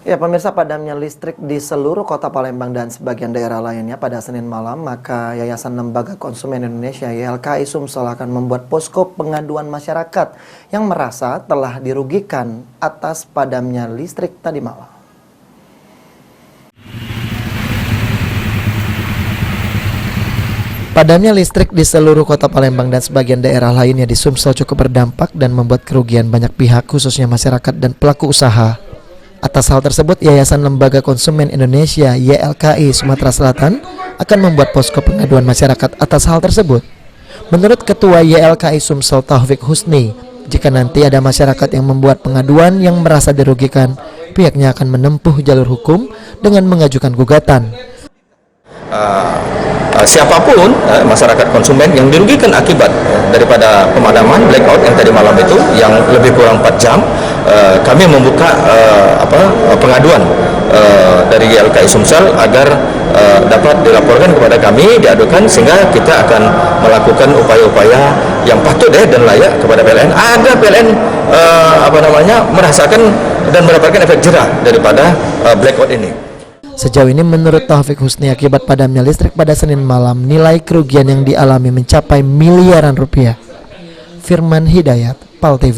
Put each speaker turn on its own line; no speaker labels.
Ya, pemirsa, padamnya listrik di seluruh kota Palembang dan sebagian daerah lainnya pada Senin malam, maka Yayasan Lembaga Konsumen Indonesia YLKI Sumsel akan membuat posko pengaduan masyarakat yang merasa telah dirugikan atas padamnya listrik tadi malam. Padamnya listrik di seluruh kota Palembang dan sebagian daerah lainnya di Sumsel cukup berdampak dan membuat kerugian banyak pihak, khususnya masyarakat dan pelaku usaha. Atas hal tersebut, Yayasan Lembaga Konsumen Indonesia YLKI Sumatera Selatan akan membuat posko pengaduan masyarakat atas hal tersebut. Menurut Ketua YLKI Sumsel Taufik Husni, jika nanti ada masyarakat yang membuat pengaduan yang merasa dirugikan, pihaknya akan menempuh jalur hukum dengan mengajukan gugatan.
Siapapun masyarakat konsumen yang dirugikan akibat daripada pemadaman blackout yang tadi malam itu yang lebih kurang 4 jam, kami membuka pengaduan dari YLKI Sumsel agar dapat dilaporkan kepada kami, diadukan, sehingga kita akan melakukan upaya-upaya yang patut dan layak kepada PLN agar PLN merasakan dan mendapatkan efek jerah daripada blackout ini.
Sejauh ini menurut Taufik Husni, akibat padamnya listrik pada Senin malam, nilai kerugian yang dialami mencapai miliaran rupiah. Firman Hidayat, PAL TV.